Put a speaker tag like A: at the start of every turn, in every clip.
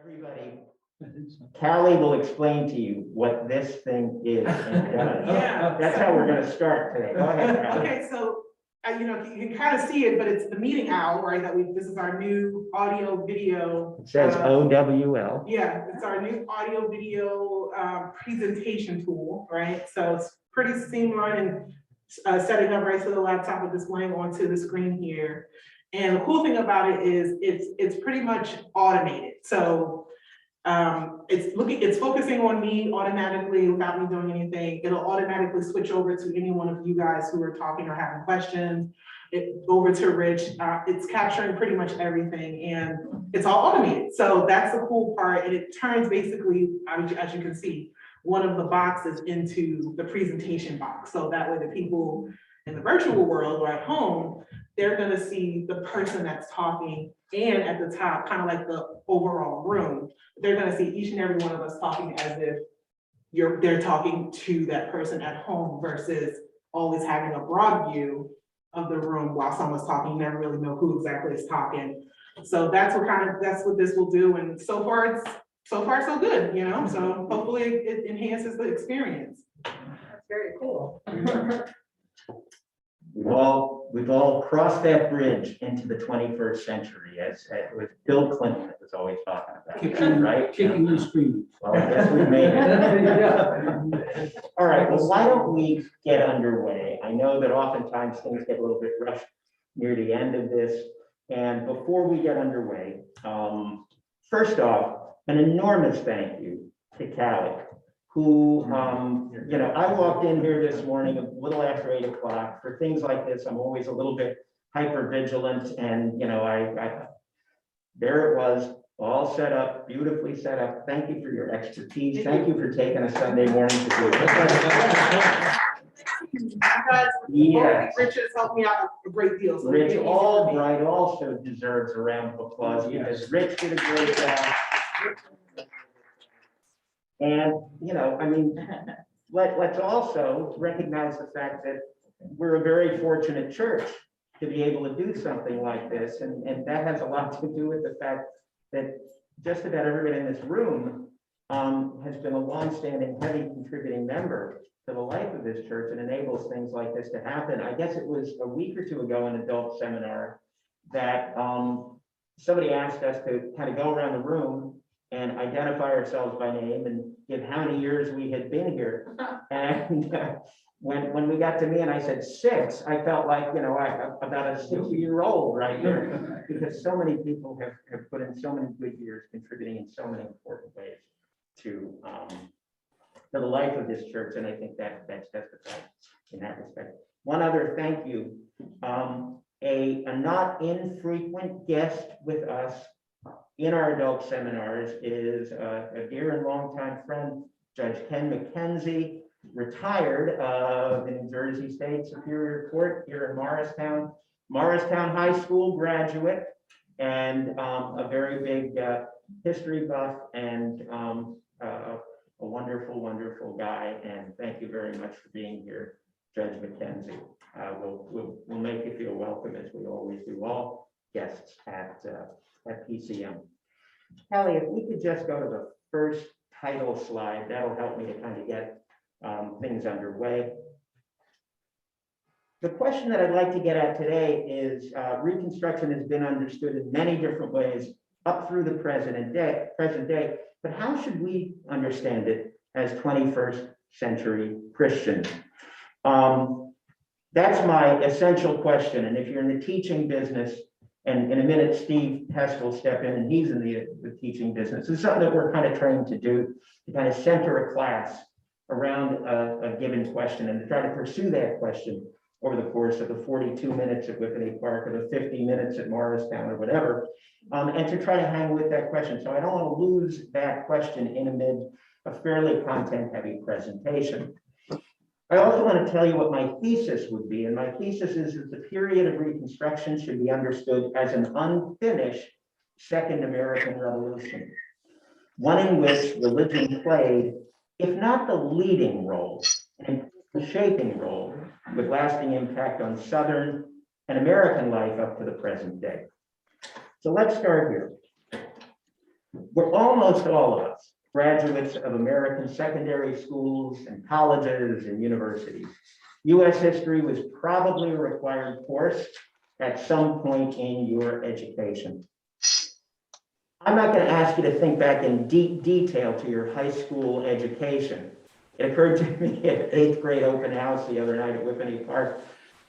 A: Everybody, Callie will explain to you what this thing is and does.
B: Yeah.
A: That's how we're gonna start today. Go ahead, Callie.
B: Okay, so, you can kind of see it, but it's the meeting owl, right? This is our new audio video.
A: It says OWL.
B: Yeah, it's our new audio video presentation tool, right? So it's pretty streamlined and setting up right to the laptop with displaying onto the screen here. And the cool thing about it is it's pretty much automated. So it's focusing on me automatically without me doing anything. It'll automatically switch over to any one of you guys who are talking or having questions. Over to Rich. It's capturing pretty much everything and it's all automated. So that's the cool part. And it turns basically, as you can see, one of the boxes into the presentation box. So that way the people in the virtual world or at home, they're gonna see the person that's talking, and at the top, kind of like the overall room, they're gonna see each and every one of us talking as if they're talking to that person at home versus always having a broad view of the room while someone's talking. You never really know who exactly is talking. So that's what this will do. And so far so good, you know? So hopefully it enhances the experience.
C: That's very cool.
A: We've all crossed that bridge into the 21st century, as with Bill Clinton was always talking about, right?
D: Kicking and screaming.
A: Well, I guess we made it. All right, well, why don't we get underway? I know that oftentimes things get a little bit rushed near the end of this. And before we get underway, first off, an enormous thank you to Callie, who, I walked in here this morning a little after 8 o'clock. For things like this, I'm always a little bit hyper vigilant, and there it was, all set up, beautifully set up. Thank you for your expertise. Thank you for taking a Sunday morning to do it.
B: Yes. Rich has helped me out a great deal. So
A: Rich Albright also deserves a round of applause because Rich did a great job. And, let's also recognize the fact that we're a very fortunate church to be able to do something like this. And that has a lot to do with the fact that just about everybody in this room has been a longstanding, heavy contributing member to the life of this church and enables things like this to happen. I guess it was a week or two ago in adult seminar that somebody asked us to kind of go around the room and identify ourselves by name and give how many years we had been here. And when we got to me and I said 6, I felt like, about a 60-year-old right here, because so many people have put in so many good years, contributing in so many important ways to the life of this church. And I think that's justified in that respect. One other thank you, a not infrequent guest with us in our adult seminars is a dear and longtime friend, Judge Ken McKenzie, retired of the New Jersey State Superior Court here in Morristown High School graduate, and a very big history buff and a wonderful, wonderful guy. And thank you very much for being here, Judge McKenzie. We'll make you feel welcome, as we always do, all guests at PCM. Callie, if we could just go to the first title slide, that'll help me to kind of get things underway. The question that I'd like to get at today is Reconstruction has been understood in many different ways up through the present day, but how should we understand it as 21st century Christians? That's my essential question. And if you're in the teaching business, and in a minute, Steve Hess will step in, and he's in the teaching business. It's something that we're kind of trained to do, to kind of center a class around a given question and to try to pursue that question over the course of the 42 minutes at Whippany Park or the 50 minutes at Morristown or whatever, and to try to hang with that question. So I don't want to lose that question in amid a fairly content-heavy presentation. I also want to tell you what my thesis would be, and my thesis is that the period of Reconstruction should be understood as an unfinished Second American Revolution, one in which religion played, if not the leading role, and the shaping role, with lasting impact on Southern and American life up to the present day. So let's start here. we're almost all of us graduates of American secondary schools and colleges and universities. US history was probably a required course at some point in your education. I'm not going to ask you to think back in deep detail to your high school education. It occurred to me at 8th grade open house the other night at Whippany Park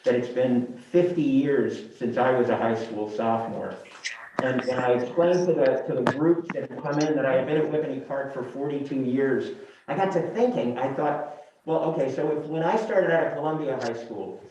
A: that it's been 50 years since I was a high school sophomore. And when I explained to the groups that had come in that I had been at Whippany Park for 42 years, I got to thinking, I thought, well, okay, so when I started out at Columbia High School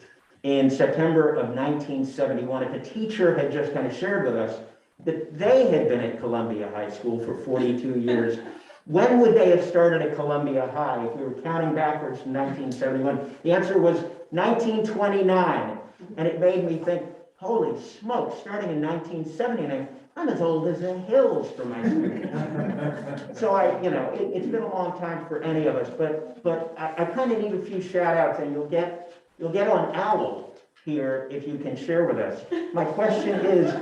A: in September of 1971, if a teacher had just kind of shared with us that they had been at Columbia High School for 42 years, when would they have started at Columbia High? If we were counting backwards from 1971, the answer was 1929. And it made me think, holy smokes, starting in 1979, I'm as old as the hills for my school. So it's been a long time for any of us, but I kind of need a few shout outs, and you'll get on OWL here if you can share with us. My question is,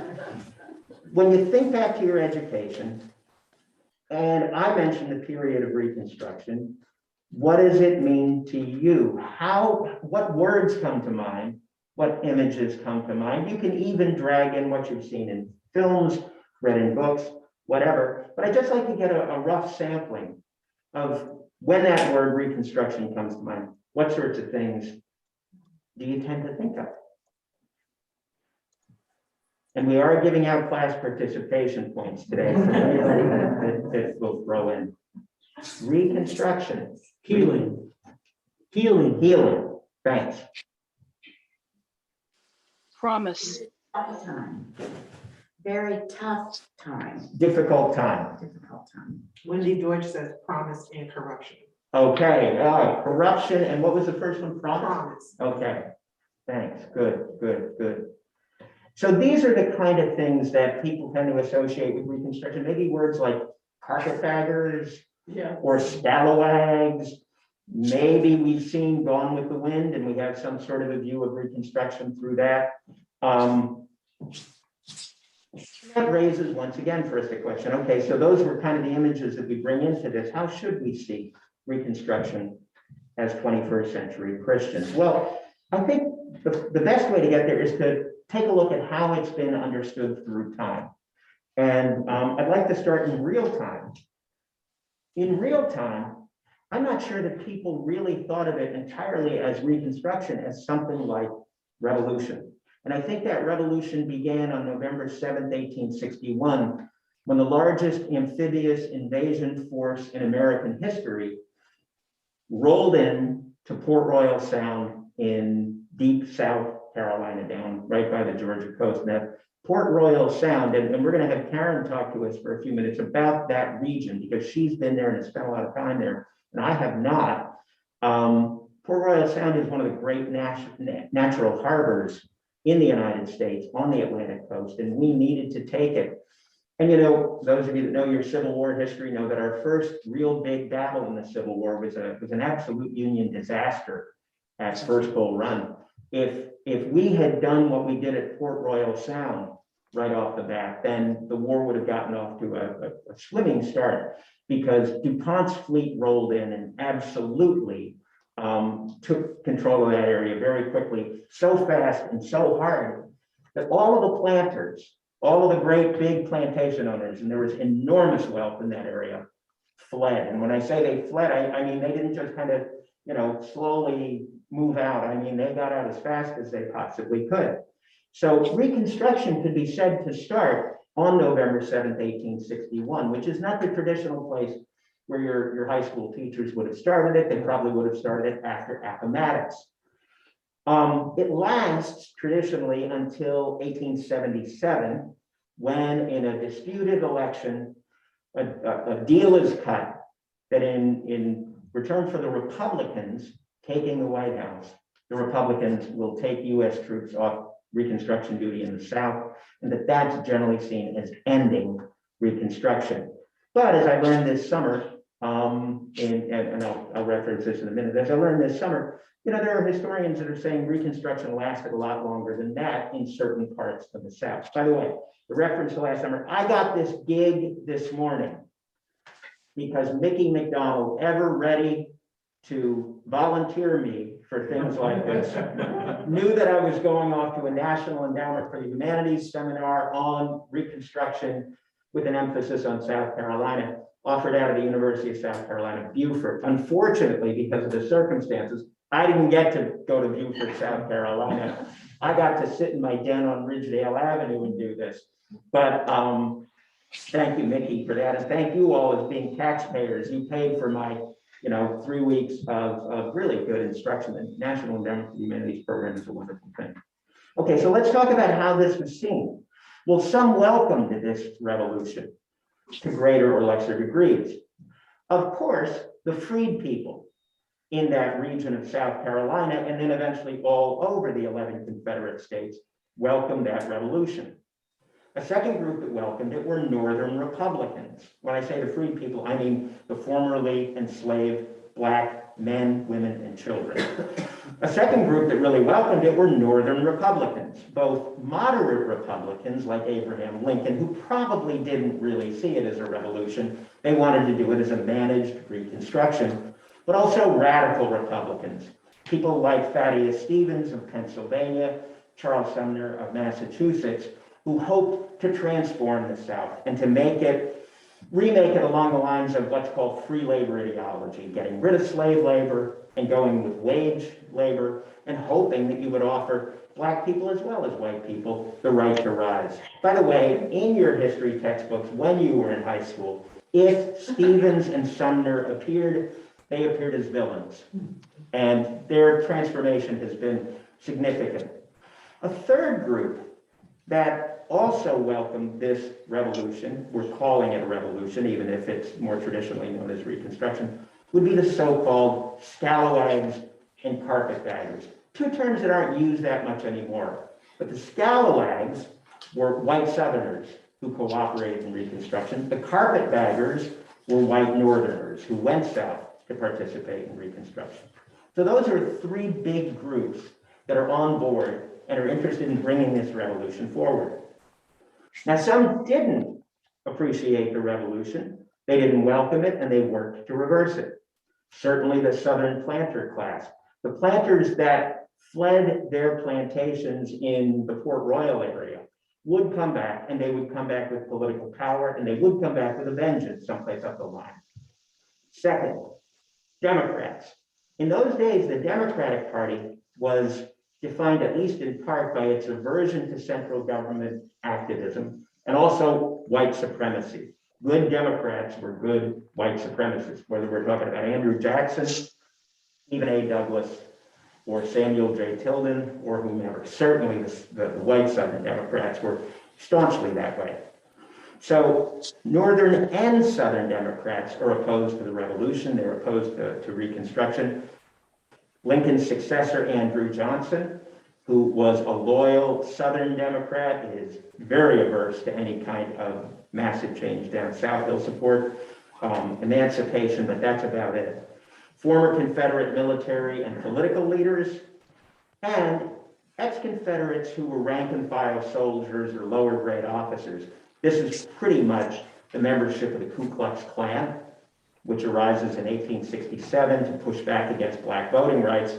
A: when you think back to your education, and I mentioned the period of Reconstruction, what does it mean to you? What words come to mind? What images come to mind? You can even drag in what you've seen in films, read in books, whatever. But I'd just like to get a rough sampling of when that word Reconstruction comes to mind. What sorts of things do you tend to think of? And we are giving out class participation points today for anybody that will throw in. Reconstruction.
D: Healing.
A: Healing. Thanks.
E: Promise.
C: Tough time. Very tough time,
A: Difficult time.
C: difficult time.
B: Wendy Deutsch says promise and corruption.
A: Okay, corruption, and what was the first one? Promise?
B: Promise.
A: Okay, thanks, good. So these are the kind of things that people tend to associate with Reconstruction, maybe words like carpetbaggers
B: Yeah.
A: or scalawags. Maybe we've seen Gone with the Wind and we have some sort of a view of Reconstruction through that. That raises once again for us the question, okay, so those were kind of the images that we bring into this. How should we see Reconstruction as 21st century Christians? Well, I think the best way to get there is to take a look at how it's been understood through time. And I'd like to start in real time. In real time, I'm not sure that people really thought of it entirely as Reconstruction as something like revolution. And I think that revolution began on November 7th, 1861, when the largest amphibious invasion force in American history rolled in to Port Royal Sound in deep South Carolina, down right by the Georgia coast. Now, Port Royal Sound, and we're going to have Karen talk to us for a few minutes about that region because she's been there and has spent a lot of time there, and I have not. Port Royal Sound is one of the great natural harbors in the United States on the Atlantic coast, and we needed to take it. And those of you that know your Civil War history know that our first real big battle in the Civil War was an absolute Union disaster at First Bull Run. If we had done what we did at Port Royal Sound right off the bat, then the war would have gotten off to a swimming start, because DuPont's fleet rolled in and absolutely took control of that area very quickly, so fast and so hard that all of the planters, all of the great big plantation owners, and there was enormous wealth in that area, fled. And when I say they fled, I mean they didn't just kind of slowly move out. I mean, they got out as fast as they possibly could. So Reconstruction could be said to start on November 7th, 1861, which is not the traditional place where your high school teachers would have started it. They probably would have started it after Appomattox. It lasts traditionally until 1877, when in a disputed election, a deal is cut that in return for the Republicans taking the White House, the Republicans will take US troops off Reconstruction duty in the South, and that's generally seen as ending Reconstruction. But as I learned this summer, And I'll reference this in a minute. As I learned this summer, there are historians that are saying Reconstruction lasted a lot longer than that in certain parts of the South. By the way, the reference to last summer, I got this gig this morning because Mickey McDonald, ever ready to volunteer me for things like this, knew that I was going off to a National Endowment for the Humanities seminar on Reconstruction with an emphasis on South Carolina, offered out of the University of South Carolina, Beaufort. Unfortunately, because of the circumstances, I didn't get to go to Beaufort, South Carolina. I got to sit in my den on Ridgedale Avenue and do this. But thank you, Mickey, for that. And thank you all as being taxpayers. You paid for my 3 weeks of really good instruction. The National Endowment for the Humanities program is a wonderful thing. Okay, so let's talk about how this was seen. Well, some welcomed this revolution to greater or lesser degrees. Of course, the freed people in that region of South Carolina, and then eventually all over the 11 Confederate states, welcomed that revolution. A second group that welcomed it were Northern Republicans. When I say the freed people, I mean the formerly enslaved Black men, women, and children. A second group that really welcomed it were Northern Republicans, both moderate Republicans like Abraham Lincoln, who probably didn't really see it as a revolution. They wanted to do it as a managed Reconstruction, but also radical Republicans, people like Thaddeus Stevens of Pennsylvania, Charles Sumner of Massachusetts, who hoped to transform the South and to remake it along the lines of what's called free labor ideology, getting rid of slave labor and going with wage labor, and hoping that you would offer Black people as well as white people the right to rise. By the way, in your history textbooks, when you were in high school, if Stevens and Sumner appeared, they appeared as villains, and their transformation has been significant. A third group that also welcomed this revolution, we're calling it a revolution, even if it's more traditionally known as Reconstruction, would be the so-called scalawags and carpetbaggers. Two terms that aren't used that much anymore. But the scalawags were white Southerners who cooperated in Reconstruction. The carpetbaggers were white Northerners who went south to participate in Reconstruction. So those are three big groups that are on board and are interested in bringing this revolution forward. Now, some didn't appreciate the revolution. They didn't welcome it, and they worked to reverse it. Certainly the Southern planter class. The planters that fled their plantations in the Port Royal area would come back, and they would come back with political power, and they would come back with a vengeance someplace up the line. Second, Democrats. In those days, the Democratic Party was defined at least in part by its aversion to central government activism and also white supremacy. Good Democrats were good white supremacists, whether we're talking about Andrew Jackson, Stephen A. Douglas, or Samuel J. Tilden, or whomever. Certainly the white Southern Democrats were staunchly that way. So Northern and Southern Democrats are opposed to the revolution. They're opposed to Reconstruction. Lincoln's successor, Andrew Johnson, who was a loyal Southern Democrat, is very averse to any kind of massive change down south. He'll support emancipation, but that's about it. Former Confederate military and political leaders, and ex-Confederates who were rank and file soldiers or lower grade officers. This is pretty much the membership of the Ku Klux Klan, which arises in 1867 to push back against Black voting rights.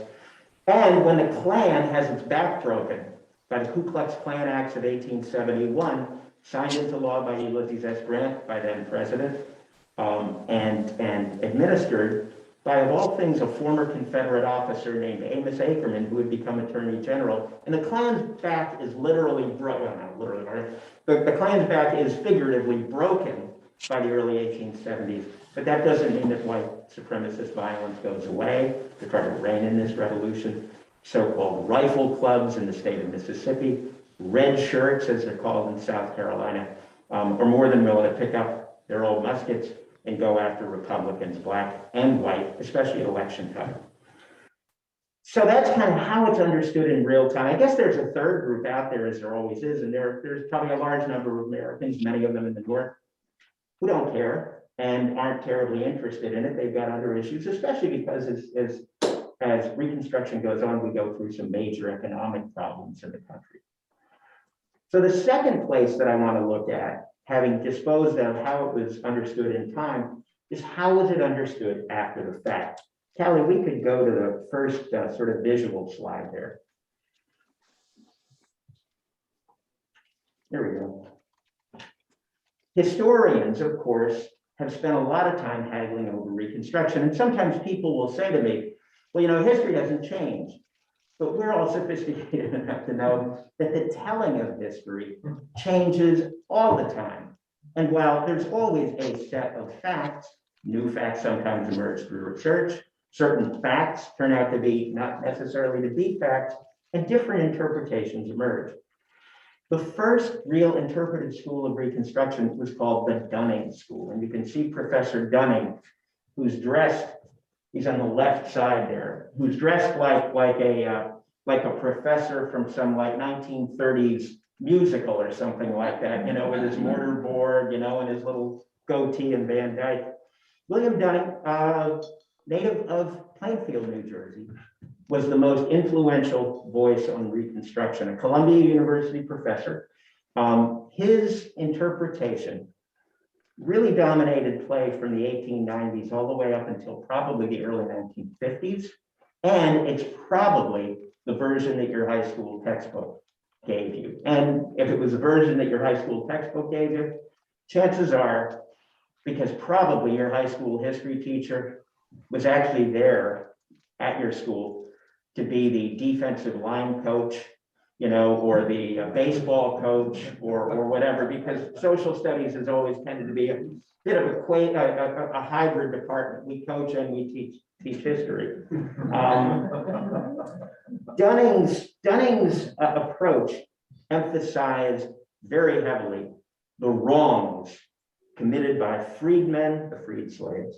A: And when the Klan has its back broken by the Ku Klux Klan Acts of 1871, signed into law by Ulysses S. Grant, by then president, and administered by, of all things, a former Confederate officer named Amos Ackerman, who had become Attorney General. And the Klan's back is literally broken, well, not literally, right? The Klan's back is figuratively broken by the early 1870s. But that doesn't mean that white supremacist violence goes away to try to rein in this revolution. So-called rifle clubs in the state of Mississippi, red shirts, as they're called in South Carolina, are more than willing to pick up their old muskets and go after Republicans, Black and white, especially at election time. So that's kind of how it's understood in real time. I guess there's a third group out there, as there always is, and there's probably a large number of Americans, many of them in the North, who don't care. and aren't terribly interested in it. They've got other issues, especially because as Reconstruction goes on, we go through some major economic problems in the country. So the second place that I want to look at, having disposed of how it was understood in time, is how was it understood after the fact? Callie, we could go to the first sort of visual slide there. There we go. Historians, of course, have spent a lot of time haggling over Reconstruction. And sometimes people will say to me, well, you know, history doesn't change. But we're all sophisticated enough to know that the telling of history changes all the time. And while there's always a set of facts, new facts sometimes emerge through research. Certain facts turn out to be not necessarily to be facts, and different interpretations emerge. The first real interpretive school of Reconstruction was called the Dunning School. And you can see Professor Dunning, who's dressed, he's on the left side there, who's dressed like a professor from some like 1930s musical or something like that, you know, with his mortarboard, you know, and his little goatee and Van Dyke. William Dunning, native of Plainfield, New Jersey, was the most influential voice on Reconstruction, a Columbia University professor. His interpretation really dominated play from the 1890s all the way up until probably the early 1950s. And it's probably the version that your high school textbook gave you. And if it was a version that your high school textbook gave you, chances are, because probably your high school history teacher was actually there at your school to be the defensive line coach, you know, or the baseball coach or whatever, because social studies has always tended to be a bit of a hybrid department. We coach and we teach history. Dunning's approach emphasized very heavily the wrongs committed by freedmen, the freed slaves,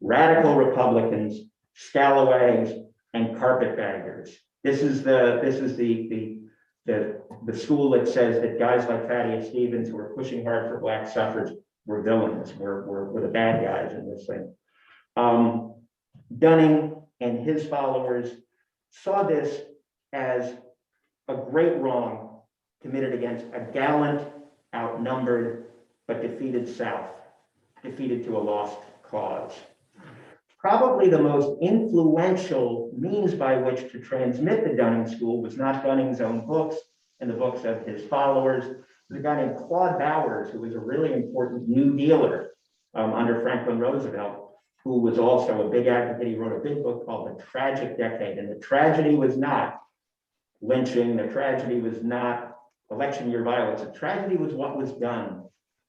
A: radical Republicans, scalawags, and carpetbaggers. This is the school that says that guys like Thaddeus Stevens, who were pushing hard for black suffrage, were villains, were the bad guys in this thing. Dunning and his followers saw this as a great wrong committed against a gallant, outnumbered, but defeated South, defeated to a lost cause. Probably the most influential means by which to transmit the Dunning School was not Dunning's own books and the books of his followers. There's a guy named Claude Bowers, who was a really important New Dealer under Franklin Roosevelt, who was also a big advocate. He wrote a big book called The Tragic Decade. And the tragedy was not lynching, the tragedy was not election year violence. The tragedy was what was done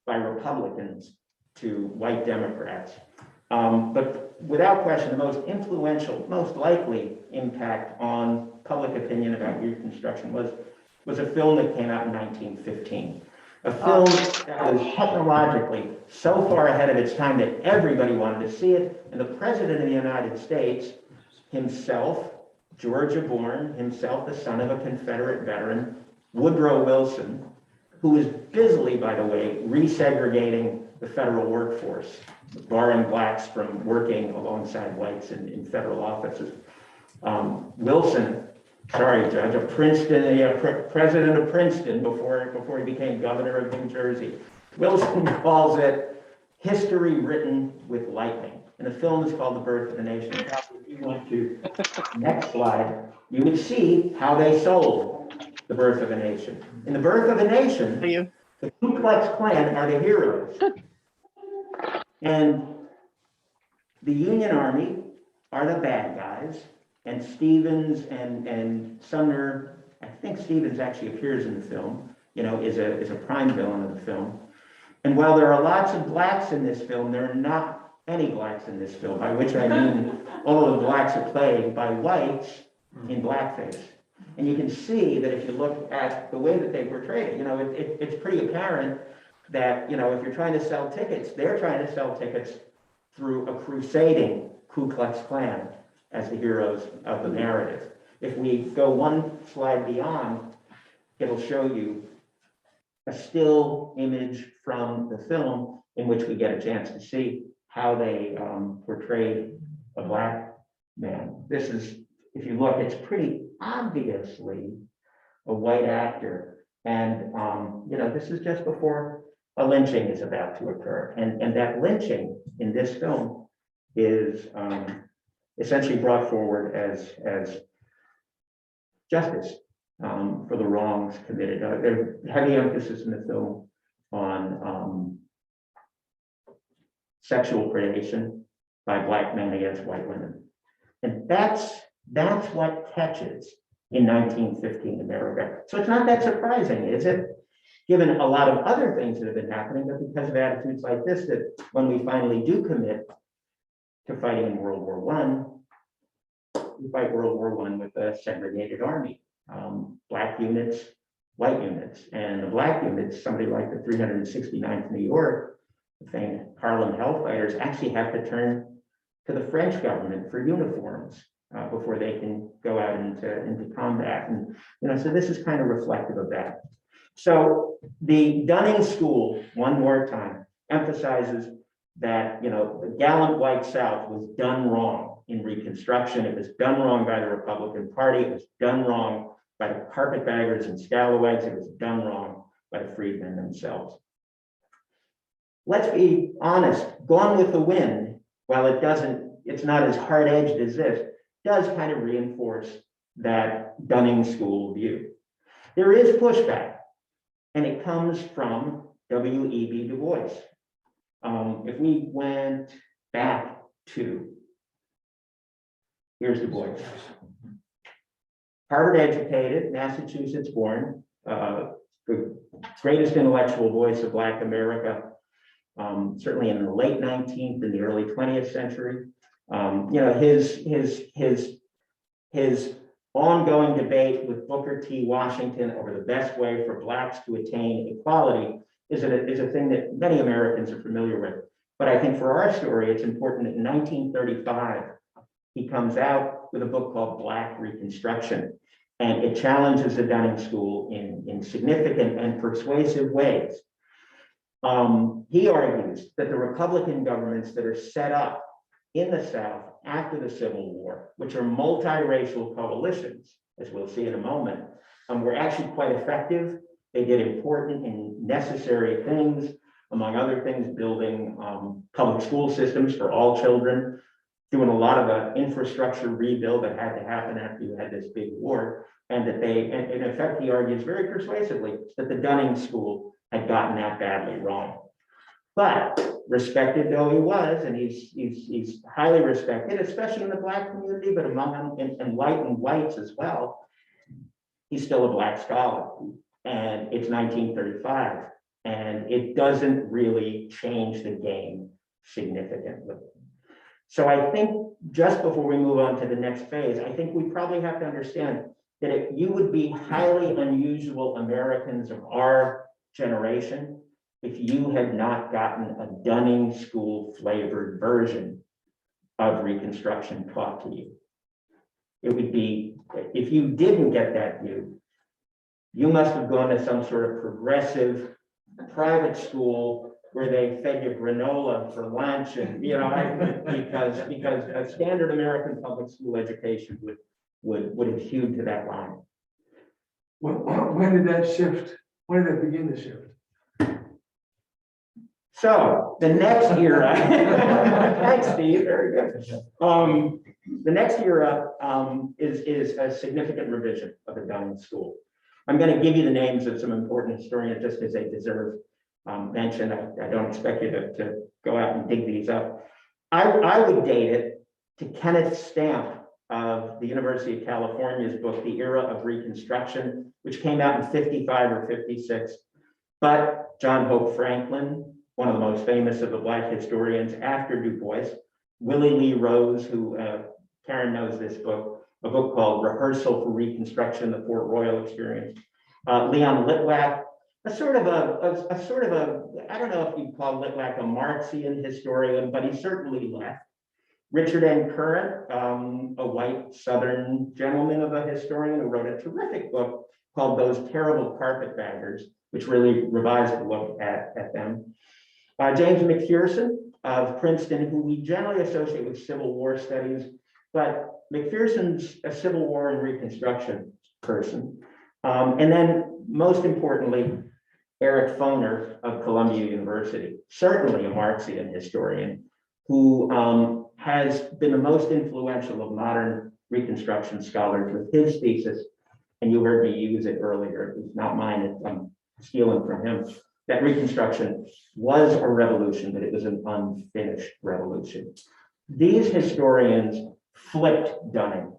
A: by Republicans to white Democrats. But without question, the most influential, most likely impact on public opinion about Reconstruction was a film that came out in 1915. A film that was technologically so far ahead of its time that everybody wanted to see it. And the President of the United States himself, Georgia born, himself the son of a Confederate veteran, Woodrow Wilson, who was busily, by the way, resegregating the federal workforce, barring blacks from working alongside whites in federal offices. Wilson, sorry, Judge, of Princeton, president of Princeton before he became governor of New Jersey. Wilson calls it history written with lightning. And the film is called The Birth of a Nation. If you went to next slide, you would see how they sold The Birth of a Nation. In The Birth of a Nation, the Ku Klux Klan are the heroes. And the Union Army are the bad guys, and Stevens and Sumner, I think Stevens actually appears in the film, you know, is a prime villain of the film. And while there are lots of blacks in this film, there are not any blacks in this film, by which I mean all of the blacks are played by whites in blackface. And you can see that if you look at the way that they portray it, you know, it's pretty apparent that, you know, if you're trying to sell tickets, they're trying to sell tickets through a crusading Ku Klux Klan as the heroes of the narrative. If we go one slide beyond, it'll show you a still image from the film in which we get a chance to see how they portrayed a black man. This is, if you look, it's pretty obviously a white actor. And, you know, this is just before a lynching is about to occur. And that lynching in this film is essentially brought forward as justice for the wrongs committed. There's heavy emphasis in the film on sexual predation by black men against white women. And that's what catches in 1915 America. So it's not that surprising, is it? Given a lot of other things that have been happening, but because of attitudes like this, that when we finally do commit to fighting in World War I, we fight World War I with a segregated army, black units, white units. And the black units, somebody like the 369th New York, the famed Harlem Hellfighters, actually have to turn to the French government for uniforms before they can go out into combat. And, you know, so this is kind of reflective of that. So the Dunning School, one more time, emphasizes that, you know, the gallant white South was done wrong in Reconstruction. It was done wrong by the Republican Party. It was done wrong by the carpetbaggers and scalawags. It was done wrong by the freedmen themselves. Let's be honest, Gone with the Wind, while it's not as hard-edged as this, does kind of reinforce that Dunning School view. There is pushback, and it comes from W.E.B. Du Bois. If we went back to, here's Du Bois. Harvard educated, Massachusetts born, the greatest intellectual voice of Black America, certainly in the late 19th and the early 20th century. You know, his ongoing debate with Booker T. Washington over the best way for Blacks to attain equality is a thing that many Americans are familiar with. But I think for our story, it's important that in 1935, he comes out with a book called Black Reconstruction, and it challenges the Dunning School in significant and persuasive ways. He argues that the Republican governments that are set up in the South after the Civil War, which are multiracial coalitions, as we'll see in a moment, were actually quite effective. They did important and necessary things, among other things, building public school systems for all children, doing a lot of the infrastructure rebuild that had to happen after you had this big war, and that they, and in effect, he argues very persuasively that the Dunning School had gotten that badly wrong. But respected though he was, and he's highly respected, especially in the Black community, but among enlightened whites as well, he's still a Black scholar. And it's 1935, and it doesn't really change the game significantly. So I think just before we move on to the next phase, I think we probably have to understand that you would be highly unusual Americans of our generation if you had not gotten a Dunning School flavored version of Reconstruction taught to you. It would be, if you didn't get that view, you must have gone to some sort of progressive private school where they fed you granola for lunch, and you know, because a standard American public school education would have hewed to that line.
D: When did that shift? When did that begin to shift?
A: So the next era, thanks, Steve, very good. The next era is a significant revision of the Dunning School. I'm going to give you the names of some important historians just because they deserve mention. I don't expect you to go out and dig these up. I would date it to Kenneth Stamp of the University of California's book, The Era of Reconstruction, which came out in 55 or 56. But John Hope Franklin, one of the most famous of the Black historians after Du Bois, Willie Lee Rose, who Karen knows this book, a book called Rehearsal for Reconstruction, the Port Royal Experience. Leon Litwack, a sort of a, I don't know if you'd call Litwack a Marxian historian, but he certainly left. Richard N. Curran, a white Southern gentleman of a historian who wrote a terrific book called Those Terrible Carpetbaggers, which really revised the look at them. James McPherson, of Princeton, who we generally associate with Civil War studies, but McPherson's a Civil War and Reconstruction person. And then most importantly, Eric Foner of Columbia University, certainly a Marxian historian, who has been the most influential of modern Reconstruction scholars with his thesis, and you heard me use it earlier, it's not mine, I'm stealing from him, that Reconstruction was a revolution, but it was an unfinished revolution. These historians flipped Dunning.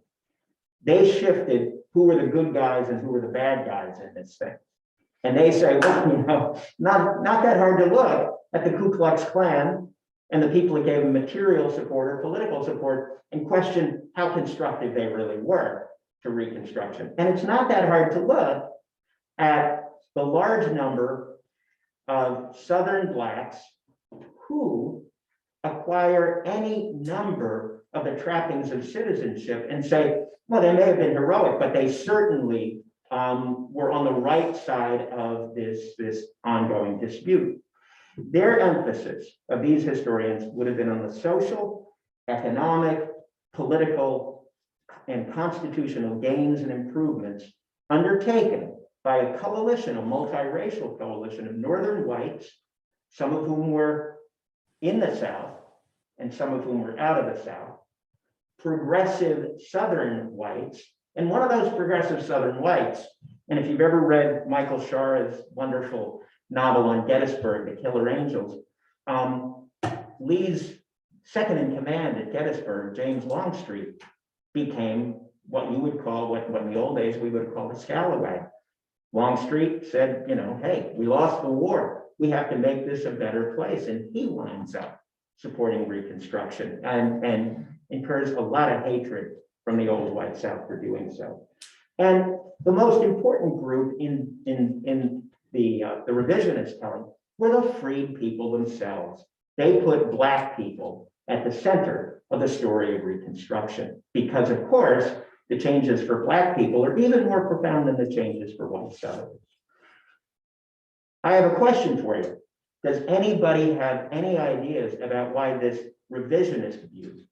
A: They shifted who were the good guys and who were the bad guys in this thing. And they say, well, you know, not that hard to look at the Ku Klux Klan and the people that gave them material support or political support and question how constructive they really were to Reconstruction. And it's not that hard to look at the large number of Southern Blacks who acquire any number of the trappings of citizenship and say, well, they may have been heroic, but they certainly were on the right side of this ongoing dispute. Their emphasis of these historians would have been on the social, economic, political, and constitutional gains and improvements undertaken by a coalition, a multiracial coalition of Northern whites, some of whom were in the South and some of whom were out of the South, progressive Southern whites, and one of those progressive Southern whites, and if you've ever read Michael Shara's wonderful novel on Gettysburg, The Killer Angels, Lee's second in command at Gettysburg, James Longstreet, became what you would call, what in the old days we would have called a scalawag. Longstreet said, you know, hey, we lost the war. We have to make this a better place. And he winds up supporting Reconstruction and incurs a lot of hatred from the old white South for doing so. And the most important group in the revisionist telling were the freed people themselves. They put Black people at the center of the story of Reconstruction because, of course, the changes for Black people are even more profound than the changes for white Southerners. I have a question for you. Does anybody have any ideas about why this revisionist view,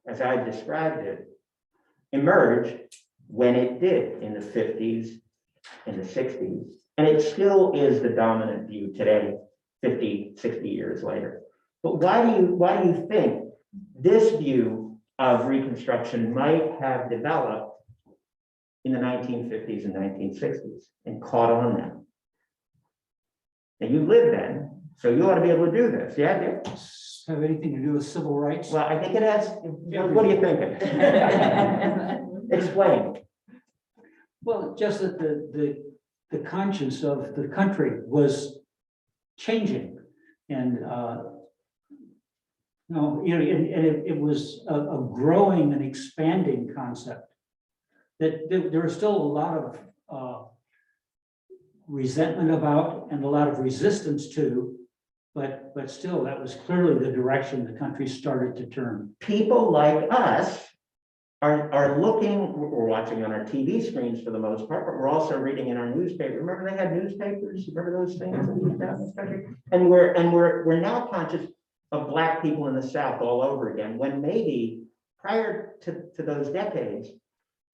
A: as I described it, emerged when it did in the 50s and the 60s, and it still is the dominant view today, 50, 60 years later? But why do you think this view of Reconstruction might have developed in the 1950s and 1960s and caught on now? And you lived then, so you ought to be able to do this. Yeah, Dick?
E: Have anything to do with civil rights?
A: Well, I think it has. What are you thinking? Explain.
E: Well, just that the conscience of the country was changing, and it was a growing and expanding concept. That there was still a lot of resentment about and a lot of resistance to, but still, that was clearly the direction the country started to turn.
A: People like us are looking, we're watching on our TV screens for the most part, but we're also reading in our newspaper. Remember they had newspapers? Remember those things that we used to have in this country? And we're now conscious of Black people in the South all over again, when maybe prior to those decades,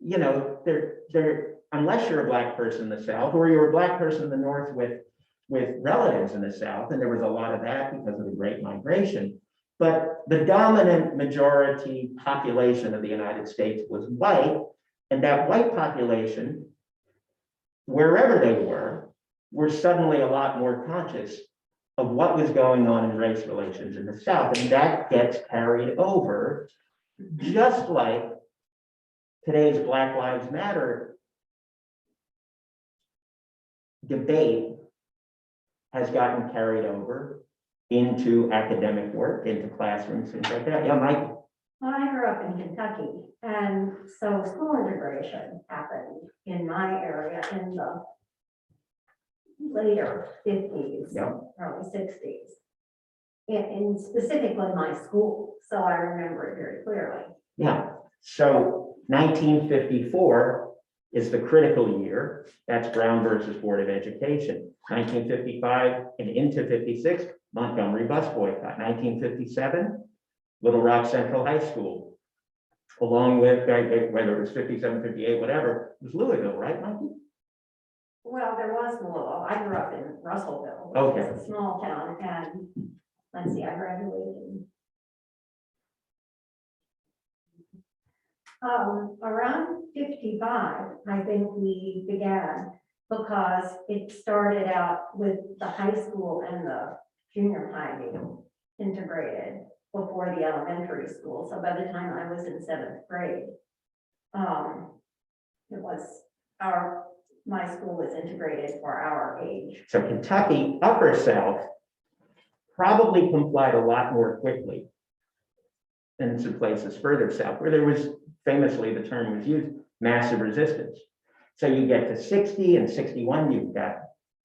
A: you know, they're unless you're a Black person in the South, or you're a Black person in the North with relatives in the South, and there was a lot of that because of the Great Migration. But the dominant majority population of the United States was white, and that white population, wherever they were suddenly a lot more conscious of what was going on in race relations in the South, and that gets carried over, just like today's Black Lives Matter debate has gotten carried over into academic work, into classrooms, things like that. Yeah, Mike?
F: Well, I grew up in Kentucky, and so school integration happened in my area in the later 50s,
A: Yeah.
F: early 60s. In specifically my school, so I remember it very clearly.
A: Yeah, so 1954 is the critical year. That's Brown versus Board of Education. 1955 and into 56 Montgomery bus boycott, 1957, Little Rock Central High School, along with, whether it was 57, 58, whatever, it was Louisville, right, Mikey?
F: Well, there was Louisville. I grew up in Russellville, which
A: Okay.
F: is a small town, and let's see, I graduated. Around 55, I think we began, because it started out with the high school and the junior high being integrated before the elementary school. So by the time I was in 7th grade, it was my school was integrated for our age.
A: So Kentucky, Upper South, probably complied a lot more quickly than some places further south, where there was, famously the term was used, massive resistance. So you get to 60 and 61, you've got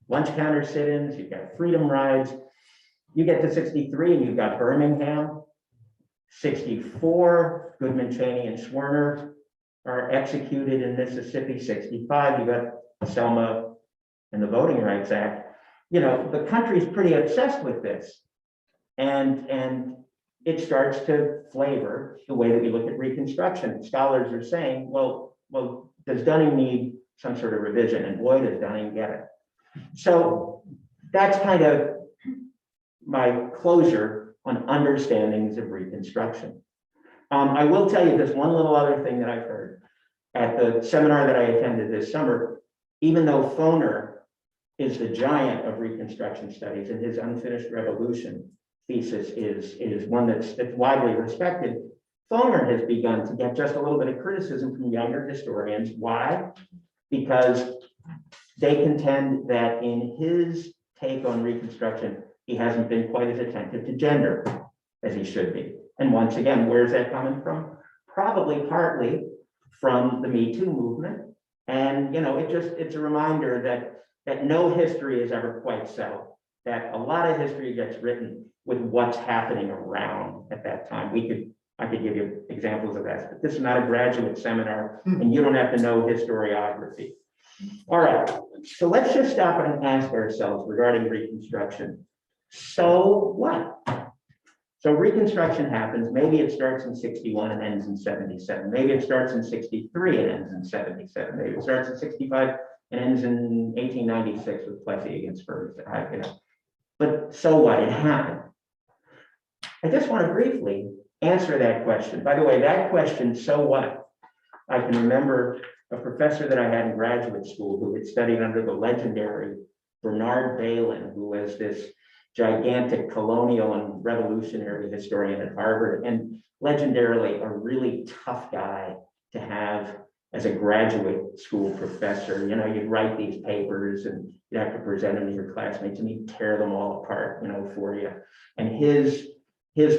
A: lunch counter sit-ins, you've got freedom rides. You get to 63 and you've got Birmingham. 64, Goodman, Cheney, and Schwerner are executed in Mississippi. 65, you got Selma and the Voting Rights Act. You know, the country's pretty obsessed with this. And it starts to flavor the way that we look at Reconstruction. Scholars are saying, well, does Dunning need some sort of revision? And boy, does Dunning get it. So that's kind of my closure on understandings of Reconstruction. I will tell you this one little other thing that I've heard at the seminar that I attended this summer. Even though Foner is the giant of Reconstruction studies, and his Unfinished Revolution thesis is one that's widely respected, Foner has begun to get just a little bit of criticism from younger historians. Why? Because they contend that in his take on Reconstruction, he hasn't been quite as attentive to gender as he should be. And once again, where's that coming from? Probably partly from the Me Too movement. And, you know, it's a reminder that no history is ever quite settled, that a lot of history gets written with what's happening around at that time. I could give you examples of that, but this is not a graduate seminar, and you don't have to know historiography. All right, so let's just stop and ask ourselves regarding Reconstruction. So what? So Reconstruction happens, maybe it starts in 61 and ends in 77. Maybe it starts in 63 and ends in 77. Maybe it starts in 65 and ends in 1896 with Plessy against Spurs. You know. But so what? It happened. I just want to briefly answer that question. By the way, that question, so what? I can remember a professor that I had in graduate school who had studied under the legendary Bernard Bailyn, who was this gigantic colonial and revolutionary historian at Harvard, and legendarily a really tough guy to have as a graduate school professor. You know, you'd write these papers and you'd have to present them to your classmates and he'd tear them all apart, you know, for you. And his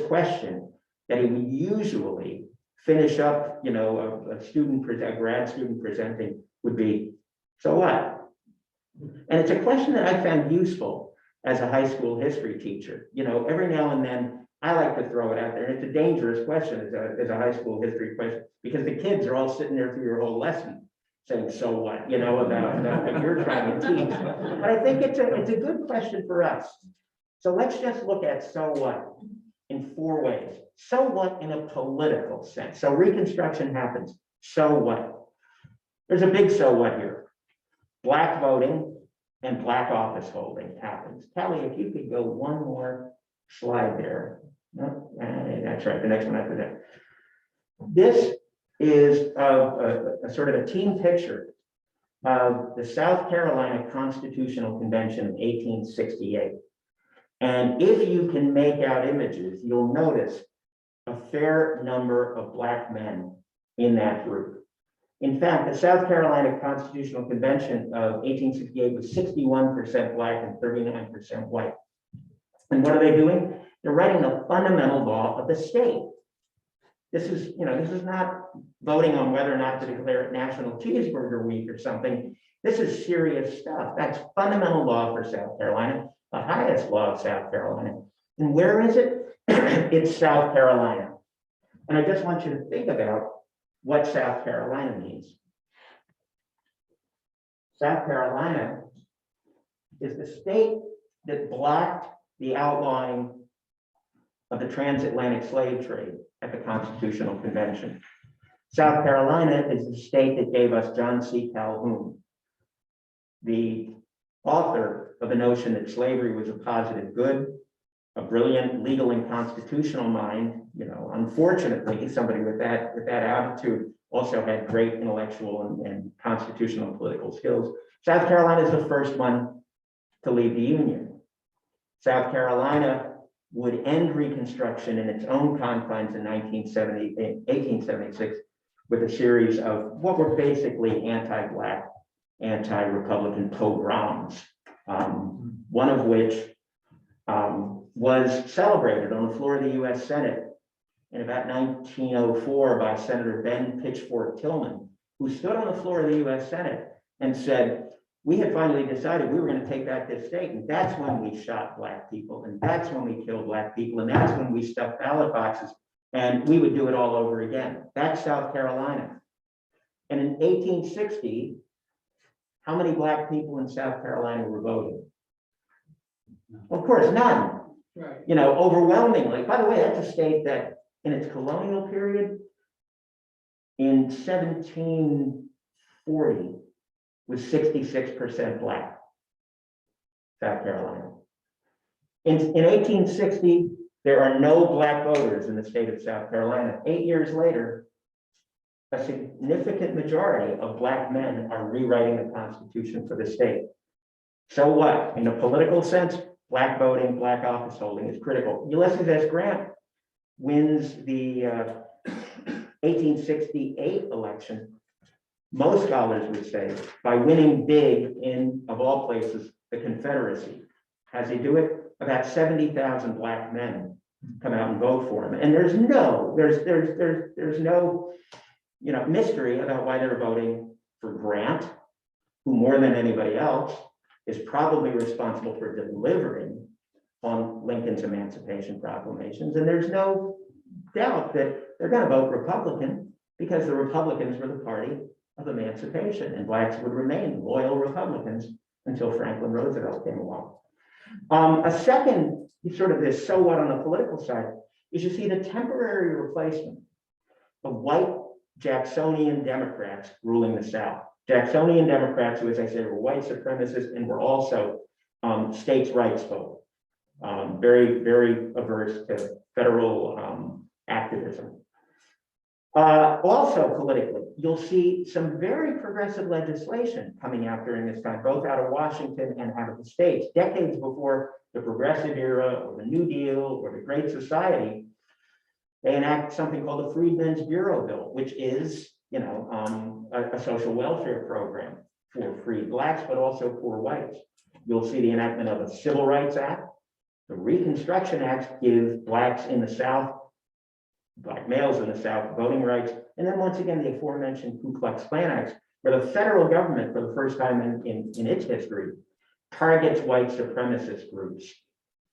A: question that he would usually finish up, you know, a grad student presenting would be, so what? And it's a question that I found useful as a high school history teacher. You know, every now and then I like to throw it out there, and it's a dangerous question as a high school history question, because the kids are all sitting there through your whole lesson saying, so what, you know, about what you're trying to teach. But I think it's a good question for us. So let's just look at so what in 4 ways. So what in a political sense? So Reconstruction happens. So what? There's a big so what here. Black voting and black office holding happens. Kelly, if you could go one more slide there. No, that's right, the next one after that. This is a sort of a team picture of the South Carolina Constitutional Convention of 1868. And if you can make out images, you'll notice a fair number of black men in that group. In fact, the South Carolina Constitutional Convention of 1868 was 61% black and 39% white. And what are they doing? They're writing the fundamental law of the state. This is, you know, this is not voting on whether or not to declare it National Cheeseburger Week or something. This is serious stuff. That's fundamental law for South Carolina, the highest law of South Carolina. And where is it? It's South Carolina. And I just want you to think about what South Carolina means. South Carolina is the state that blocked the outlawing of the transatlantic slave trade at the Constitutional Convention. South Carolina is the state that gave us John C. Calhoun, the author of the notion that slavery was a positive good, a brilliant legal and constitutional mind. You know, unfortunately, somebody with that attitude also had great intellectual and constitutional and political skills. South Carolina is the first one to leave the Union. South Carolina would end Reconstruction in its own confines in 1876 with a series of what were basically anti-Black, anti-Republican pogroms, one of which was celebrated on the floor of the US Senate in about 1904 by Senator Ben Pitchfork Tillman, who stood on the floor of the US Senate and said, we had finally decided we were going to take back this state, and that's when we shot Black people, and that's when we killed Black people, and that's when we stuffed ballot boxes, and we would do it all over again. That's South Carolina. And in 1860, how many Black people in South Carolina were voting? Of course, none.
B: Right.
A: You know, overwhelmingly. By the way, that's a state that in its colonial period, in 1740, was 66% Black, South Carolina. In 1860, there are no Black voters in the state of South Carolina. 8 years later, a significant majority of Black men are rewriting the Constitution for the state. So what? In a political sense, Black voting, Black office holding is critical. Ulysses S. Grant wins the 1868 election, most scholars would say, by winning big in, of all places, the Confederacy. How's he do it? About 70,000 Black men come out and vote for him. And there's no, you know, mystery about why they're voting for Grant, who more than anybody else is probably responsible for delivering on Lincoln's Emancipation Proclamations. And there's no doubt that they're going to vote Republican because the Republicans were the party of emancipation, and Blacks would remain loyal Republicans until Franklin Roosevelt came along. A second sort of this so what on the political side is you see the temporary replacement of white Jacksonian Democrats ruling the South. Jacksonian Democrats, who, as I said, were white supremacists and were also states' rights folk, very, very averse to federal activism. Also politically, you'll see some very progressive legislation coming out during this time, both out of Washington and out of the states. Decades before the Progressive Era or the New Deal or the Great Society, they enact something called the Freedmen's Bureau Bill, which is, you know, a social welfare program for free Blacks, but also poor whites. You'll see the enactment of a Civil Rights Act. The Reconstruction Acts give Blacks in the South, Black males in the South, voting rights. And then once again, the aforementioned Ku Klux Klan Acts, where the federal government, for the first time in its history, targets white supremacist groups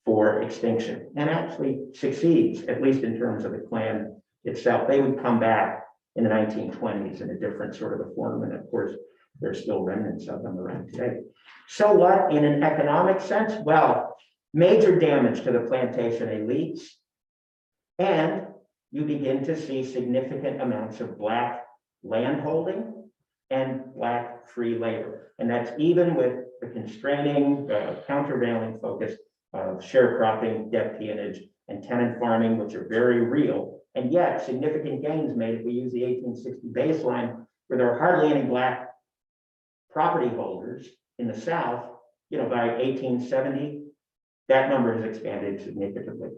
A: for extinction and actually succeeds, at least in terms of the Klan itself. They would come back in the 1920s in a different sort of a form. And of course, there's still remnants of them around today. So what in an economic sense? Well, major damage to the plantation elites, and you begin to see significant amounts of Black landholding and Black free labor. And that's even with the constraining, countervailing focus of sharecropping, debt peonage, and tenant farming, which are very real. And yet significant gains made if we use the 1860 baseline, where there are hardly any Black property holders in the South. You know, by 1870, that number has expanded significantly.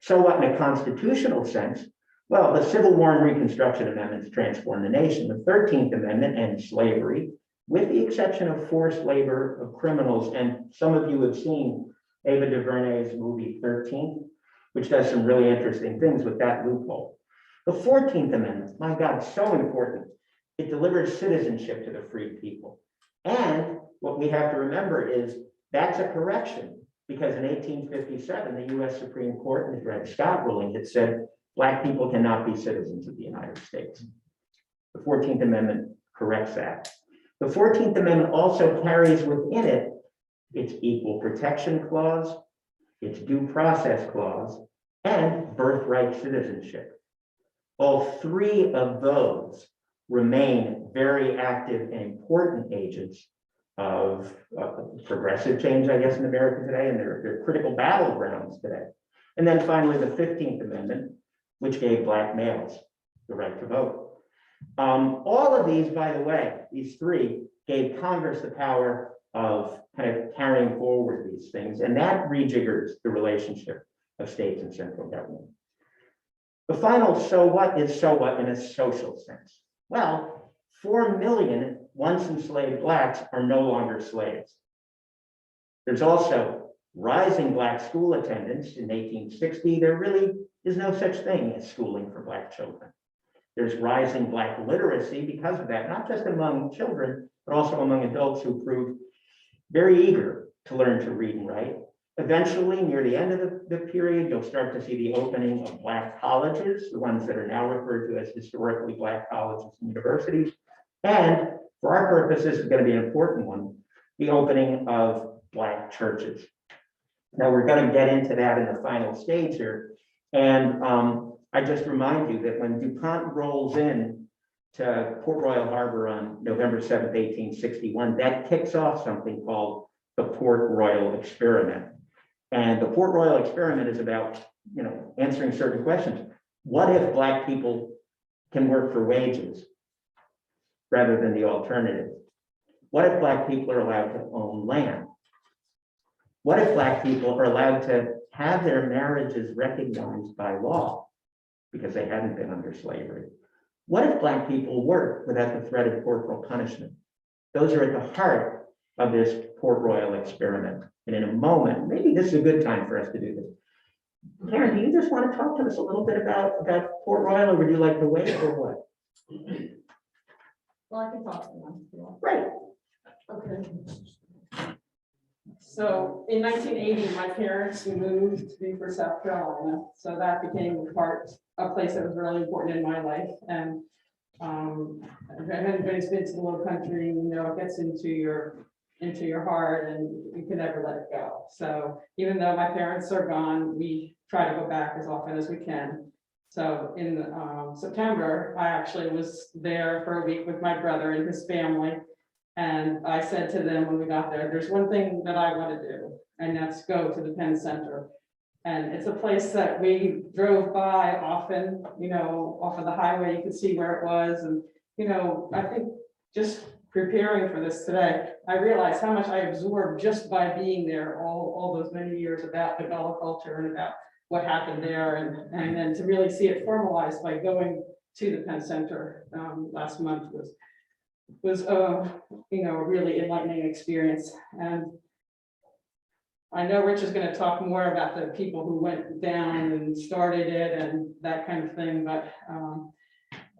A: So what in a constitutional sense? Well, the Civil War and Reconstruction Amendments transformed the nation. The 13th Amendment ends slavery, with the exception of forced labor of criminals. And some of you have seen Ava DuVernay's movie 13, which does some really interesting things with that loophole. The 14th Amendment, my God, so important. It delivers citizenship to the freed people. And what we have to remember is that's a correction, because in 1857, the US Supreme Court, in the Dred Scott ruling, had said Black people cannot be citizens of the United States. The 14th Amendment corrects that. The 14th Amendment also carries within it its equal protection clause, its due process clause, and birthright citizenship. All three of those remain very active and important agents of progressive change, I guess, in America today, and they're critical battlegrounds today. And then finally, the 15th Amendment, which gave Black males the right to vote. All of these, by the way, these three gave Congress the power of kind of carrying forward these things, and that rejiggers the relationship of states and central government. The final so what is so what in a social sense. Well, 4 million once enslaved Blacks are no longer slaves. There's also rising Black school attendance. In 1860, there really is no such thing as schooling for Black children. There's rising Black literacy because of that, not just among children, but also among adults who prove very eager to learn to read and write. Eventually, near the end of the period, you'll start to see the opening of Black colleges, the ones that are now referred to as historically Black colleges and universities. And for our purposes, it's going to be an important one, the opening of Black churches. Now, we're going to get into that in the final stage here. And I just remind you that when DuPont rolls in to Port Royal Harbor on November 7th, 1861, that kicks off something called the Port Royal Experiment. And the Port Royal Experiment is about, answering certain questions. What if Black people can work for wages rather than the alternative? What if Black people are allowed to own land? What if Black people are allowed to have their marriages recognized by law because they hadn't been under slavery? What if Black people work without the threat of corporal punishment? Those are at the heart of this Port Royal Experiment. And in a moment, maybe this is a good time for us to do this. Karen, do you just want to talk to us a little bit about Port Royal, or would you like to wait, or what?
G: Well, I can talk to them.
A: Great.
G: Okay. So in 1980, my parents moved to Beaufort, South Carolina. So that became a place that was really important in my life. And if anybody's been to the Low Country, it gets into your heart and you can never let it go. So even though my parents are gone, we try to go back as often as we can. So in September, I actually was there for a week with my brother and his family. And I said to them when we got there, there's one thing that I want to do, and that's go to the Penn Center. And it's a place that we drove by often, off of the highway, you could see where it was. And, I think just preparing for this today, I realized how much I absorbed just by being there all those many years about the Gullah culture and about what happened there. And then to really see it formalized by going to the Penn Center last month was a really enlightening experience. And I know Rich is going to talk more about the people who went down and started it and that kind of thing, but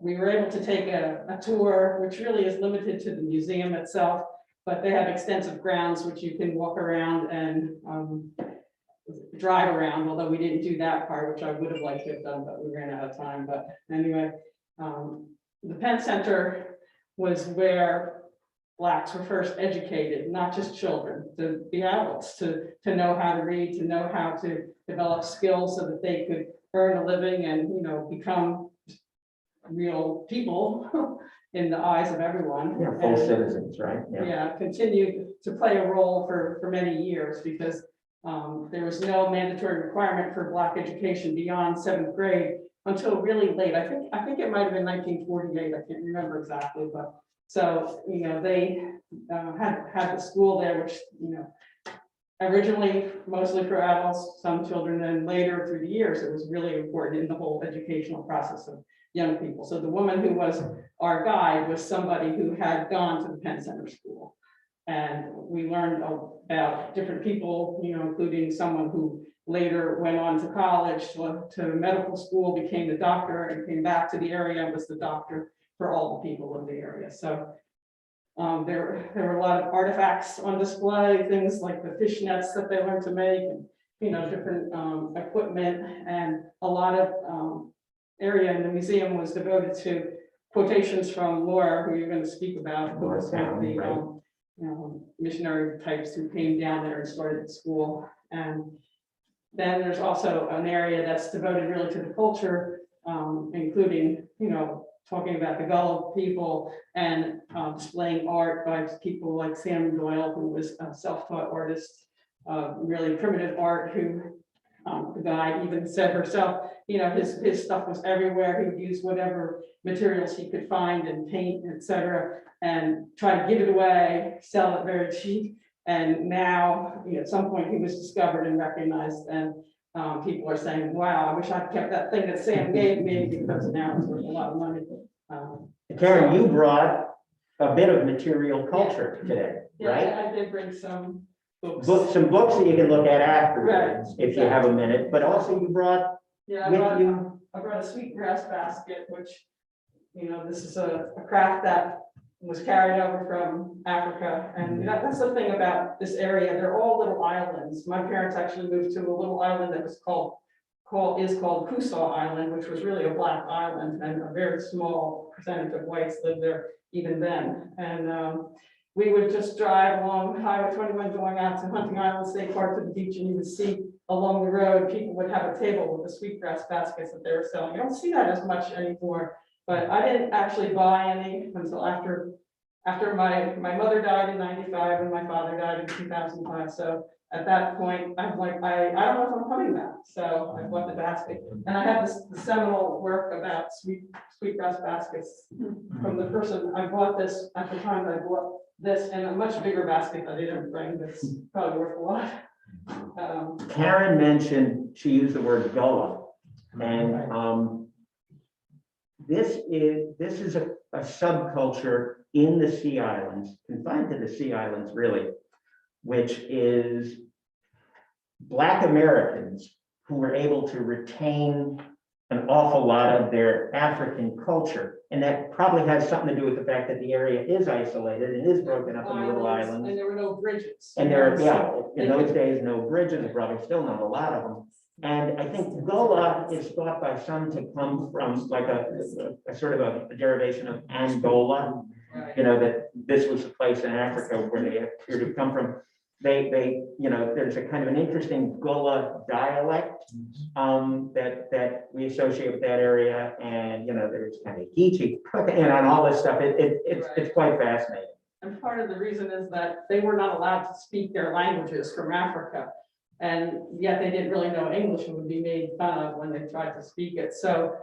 G: we were able to take a tour, which really is limited to the museum itself, but they have extensive grounds which you can walk around and drive around, although we didn't do that part, which I would have liked to have done, but we ran out of time. But anyway, the Penn Center was where Blacks were first educated, not just children, to be adults, to know how to read, to know how to develop skills so that they could earn a living and, become real people in the eyes of everyone.
A: Yeah, full citizens, right?
G: Yeah, continued to play a role for many years because there was no mandatory requirement for Black education beyond 7th grade until really late. I think it might have been 1948. I can't remember exactly, but so they had the school there, which originally mostly for adults, some children, and later through the years it was really important in the whole educational process of young people. So the woman who was our guide was somebody who had gone to the Penn Center School. And we learned about different people, including someone who later went on to college, to medical school, became a doctor, and came back to the area and was the doctor for all the people in the area. So there were a lot of artifacts on display, things like the fish nets that they learned to make, and different equipment, and a lot of area in the museum was devoted to quotations from Laura, who you're going to speak about, who was one of the missionary types who came down there and started the school. And then there's also an area that's devoted really to the culture, including, talking about the Gullah people and displaying art by people like Sam Doyle, who was a self-taught artist, really primitive art, who the guy even said herself, his stuff was everywhere. He would use whatever materials he could find and paint, etc., and try to give it away, sell it very cheap. And now, at some point, he was discovered and recognized, and people are saying, "Wow, I wish I kept that thing that Sam gave me," because now it's worth a lot of money.
A: Karen, you brought a bit of material culture today, right?
G: Yeah, I did bring some books.
A: Some books that you can look at afterwards,
G: Right,
A: if you have a minute, but also you brought
G: Yeah,
A: with you.
G: I brought a sweetgrass basket, which, this is a craft that was carried over from Africa. And that's the thing about this area. They're all little islands. My parents actually moved to a little island that was called Coosaw Island, which was really a black island, and a very small percentage of whites lived there even then. And we would just drive along Highway 21 going out to Hunting Island State Park to the beach, and you would see along the road, people would have a table with the sweetgrass baskets that they were selling. You don't see that as much anymore, but I didn't actually buy any until after my mother died in 95 and my father died in 2005. So at that point, I'm like, I don't know if I'm coming back. So I bought the basket, and I have the seminal work about sweetgrass baskets from the person. I bought this at the time that I bought this in a much bigger basket that I didn't bring. That's probably worth a lot.
A: Karen mentioned, she used the word Gullah, and this is a subculture in the Sea Islands, confined to the Sea Islands really, which is Black Americans who were able to retain an awful lot of their African culture. And that probably has something to do with the fact that the area is isolated and is broken up into little islands.
G: And there were no bridges.
A: And in those days, no bridges, probably still not a lot of them. And I think Gullah is thought by some to come from like a sort of a derivation of Angola,
G: Right.
A: that this was a place in Africa where they appear to come from. There's a kind of an interesting Gullah dialect that we associate with that area, and there's kind of Geechee and on all this stuff. It's quite fascinating.
G: And part of the reason is that they were not allowed to speak their languages from Africa, and yet they didn't really know English and would be made fun of when they tried to speak it. So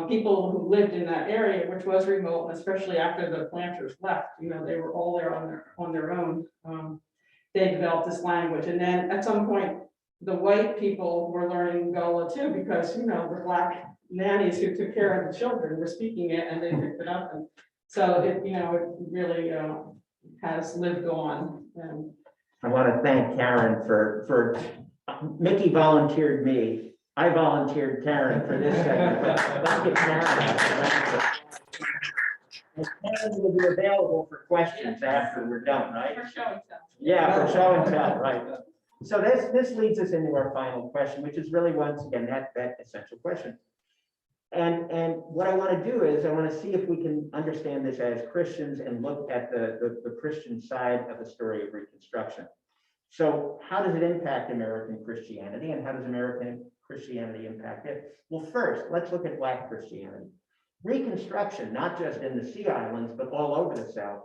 G: people who lived in that area, which was remote, and especially after the planters left, they were all there on their own. They developed this language, and then at some point, the white people were learning Gullah too, because the Black nannies who took care of the children were speaking it, and they picked it up, and so it really has lived on. And
A: I want to thank Karen for Mickey volunteered me. I volunteered Karen for this segment. But let's get Karen out. And Karen will be available for questions after we're done, right?
G: for show and tell.
A: Yeah, for show and tell, right. So this leads us into our final question, which is really, once again, that essential question. And what I want to do is I want to see if we can understand this as Christians and look at the Christian side of the story of Reconstruction. So how does it impact American Christianity, and how does American Christianity impact it? Well, first, let's look at Black Christianity. Reconstruction, not just in the Sea Islands, but all over the South,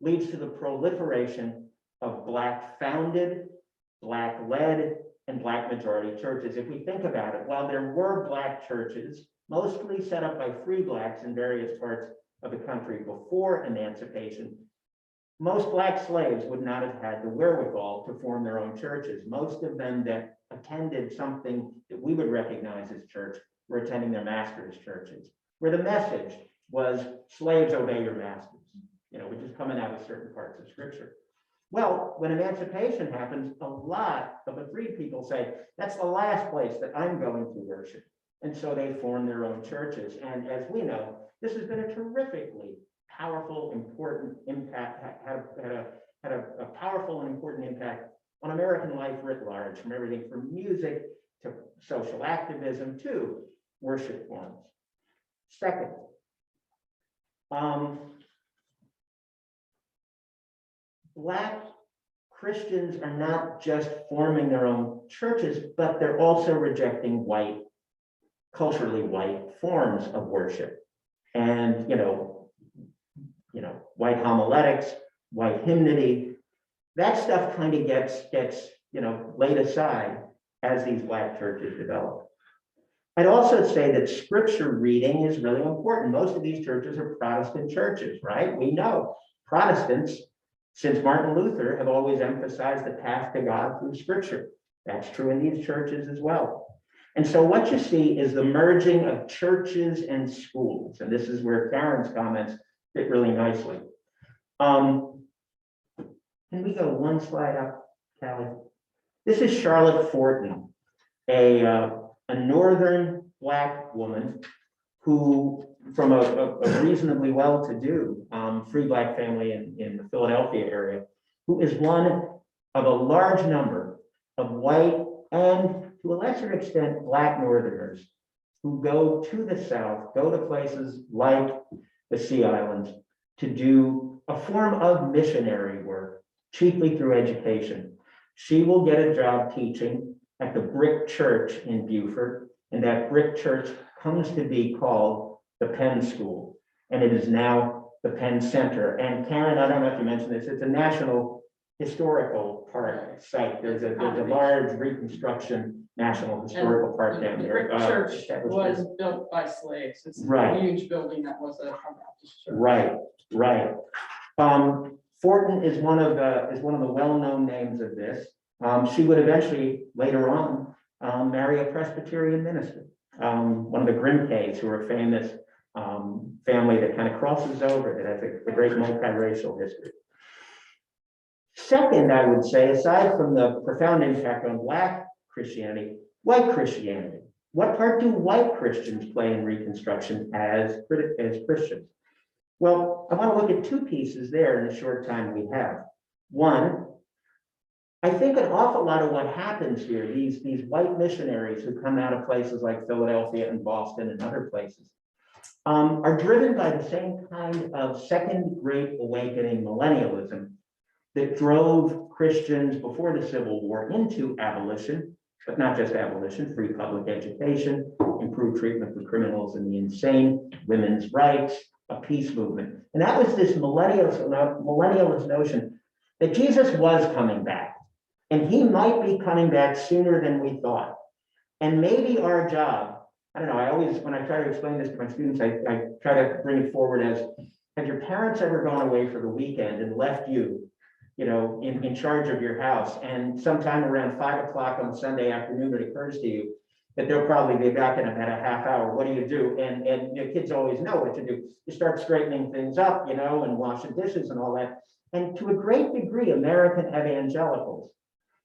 A: leads to the proliferation of Black founded, Black led, and Black majority churches. If we think about it, while there were Black churches, mostly set up by free Blacks in various parts of the country before emancipation, most Black slaves would not have had the wherewithal to form their own churches. Most of them that attended something that we would recognize as church were attending their masters' churches, where the message was slaves obey your masters, which is coming out of certain parts of scripture. Well, when emancipation happens, a lot of the freed people say, that's the last place that I'm going to worship. And so they form their own churches. And as we know, this has been a terrifically powerful, important impact, had a powerful and important impact on American life writ large, from everything from music to social activism to worship forms. Second, Black Christians are not just forming their own churches, but they're also rejecting white, culturally white forms of worship. And, white homiletics, white hymnody, that stuff kind of gets laid aside as these Black churches develop. I'd also say that scripture reading is really important. Most of these churches are Protestant churches, right? We know Protestants, since Martin Luther, have always emphasized the path to God through scripture. That's true in these churches as well. And so what you see is the merging of churches and schools. And this is where Karen's comments fit really nicely. Can we go one slide up, Callie? This is Charlotte Fortin, a northern Black woman who, from a reasonably well-to-do free Black family in the Philadelphia area, who is one of a large number of white and, to a lesser extent, Black Northerners who go to the South, go to places like the Sea Islands to do a form of missionary work, chiefly through education. She will get a job teaching at the Brick Church in Beaufort, and that Brick Church comes to be called the Penn School, and it is now the Penn Center. And Karen, I don't know if you mentioned this, it's a National Historical Park site. There's a large Reconstruction National Historical Park down
G: The
A: there.
G: brick church
A: that
G: was built by slaves. It's
A: Right.
G: a huge building that was a Baptist church.
A: Right. Fortin is one of the well-known names of this. She would eventually, later on, marry a Presbyterian minister, one of the Grimke's, who are a famous family that kind of crosses over, that has a great multiracial history. Second, I would say, aside from the profound impact on Black Christianity, white Christianity. What part do white Christians play in Reconstruction as Christians? Well, I want to look at two pieces there in the short time we have. One, I think an awful lot of what happens here, these white missionaries who come out of places like Philadelphia and Boston and other places, are driven by the same kind of second Great Awakening millennialism that drove Christians before the Civil War into abolition, but not just abolition, free public education, improved treatment for criminals and the insane, women's rights, a peace movement. And that was this millennialist notion that Jesus was coming back, and he might be coming back sooner than we thought. And maybe our job, I don't know, I always, when I try to explain this to my students, I try to bring it forward as, have your parents ever gone away for the weekend and left you, in charge of your house, and sometime around 5 o'clock on Sunday afternoon, it occurs to you that they'll probably be back in about a half hour. What do you do? And kids always know what to do. You start straightening things up, and washing dishes and all that. And to a great degree, American evangelicals,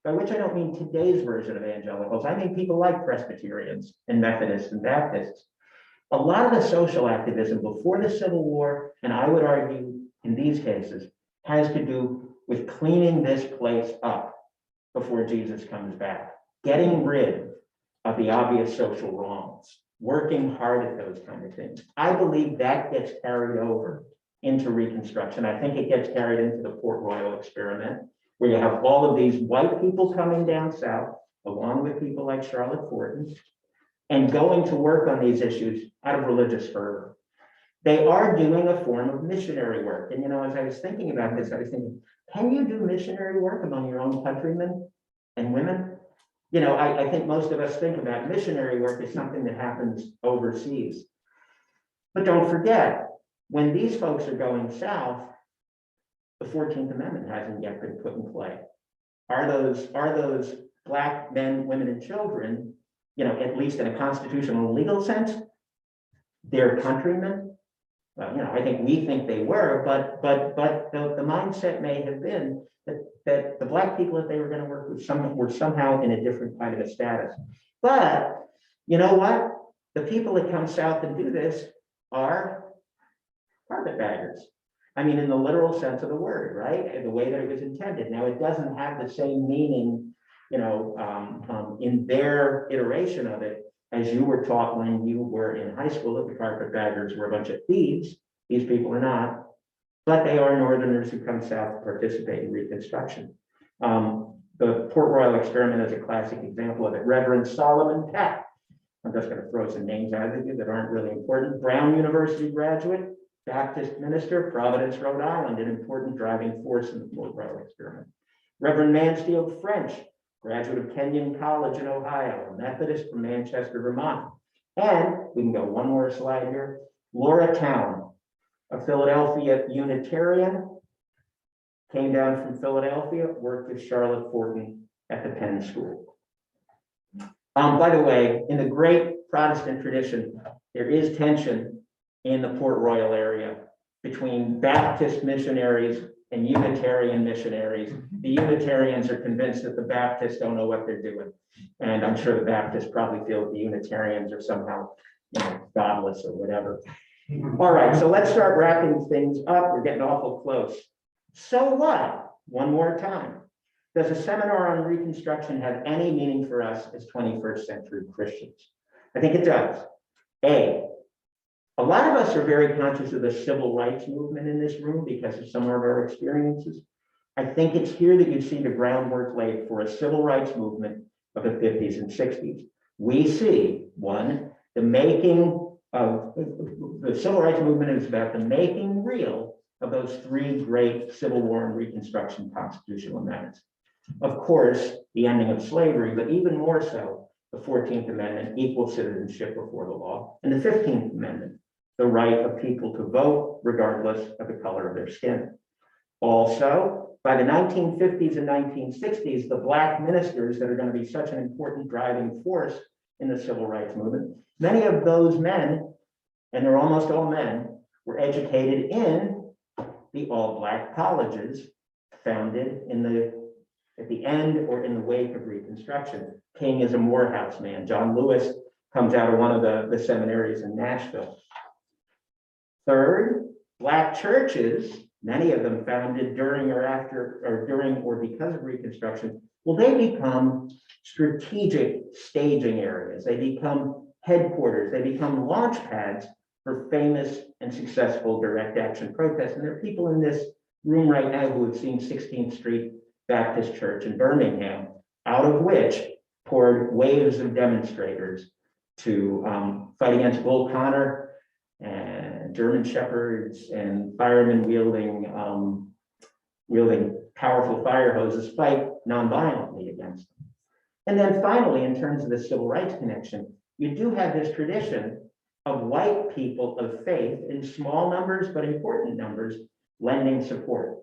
A: by which I don't mean today's version of evangelicals, I mean people like Presbyterians and Methodists and Baptists. A lot of the social activism before the Civil War, and I would argue in these cases, has to do with cleaning this place up before Jesus comes back, getting rid of the obvious social wrongs, working hard at those kind of things. I believe that gets carried over into Reconstruction. I think it gets carried into the Port Royal experiment, where you have all of these white people coming down south, along with people like Charlotte Fortin, and going to work on these issues out of religious fervor. They are doing a form of missionary work. And as I was thinking about this, I was thinking, can you do missionary work among your own countrymen and women? I think most of us think about missionary work as something that happens overseas. But don't forget, when these folks are going south, the 14th Amendment hasn't yet been put in play. Are those Black men, women, and children, at least in a constitutional legal sense, their countrymen? Well, I think we think they were, but the mindset may have been that the Black people that they were going to work with were somehow in a different kind of a status. But you know what? The people that come south and do this are carpetbaggers. I mean, in the literal sense of the word, right? In the way that it was intended. Now, it doesn't have the same meaning, in their iteration of it, as you were taught when you were in high school, that the carpetbaggers were a bunch of thieves. These people are not, but they are Northerners who come south to participate in Reconstruction. The Port Royal experiment is a classic example of it. Reverend Solomon Peck, I'm just going to throw some names out at you that aren't really important. Brown University graduate, Baptist minister, Providence, Rhode Island, an important driving force in the Port Royal experiment. Reverend Mansfield French, graduate of Kenyon College in Ohio, a Methodist from Manchester, Vermont. And we can go one more slide here. Laura Town, a Philadelphia Unitarian, came down from Philadelphia, worked with Charlotte Fortin at the Penn School. By the way, in the great Protestant tradition, there is tension in the Port Royal area between Baptist missionaries and Unitarian missionaries. The Unitarians are convinced that the Baptists don't know what they're doing. And I'm sure the Baptists probably feel that the Unitarians are somehow, godless or whatever. All right, so let's start wrapping things up. We're getting awful close. So what? One more time. Does a seminar on Reconstruction have any meaning for us as 21st century Christians? I think it does. A lot of us are very conscious of the civil rights movement in this room because of some of our experiences. I think it's here that you see the groundwork laid for a civil rights movement of the 50s and 60s. We see, one, the making of the civil rights movement is about the making real of those three great Civil War and Reconstruction constitutional amendments. Of course, the ending of slavery, but even more so, the 14th Amendment, equal citizenship before the law, and the 15th Amendment, the right of people to vote regardless of the color of their skin. Also, by the 1950s and 1960s, the Black ministers that are going to be such an important driving force in the civil rights movement, many of those men, and they're almost all men, were educated in the all-Black colleges founded at the end or in the wake of Reconstruction. King is a Morehouse man. John Lewis comes out of one of the seminaries in Nashville. Third, Black churches, many of them founded during or because of Reconstruction, well, they become strategic staging areas. They become headquarters. They become launch pads for famous and successful direct action protests. And there are people in this room right now who have seen 16th Street Baptist Church in Birmingham, out of which poured waves of demonstrators to fight against Bull Connor and German shepherds and firemen wielding powerful fire hoses, fight nonviolently against them. And then finally, in terms of the civil rights connection, you do have this tradition of white people of faith in small numbers, but important numbers, lending support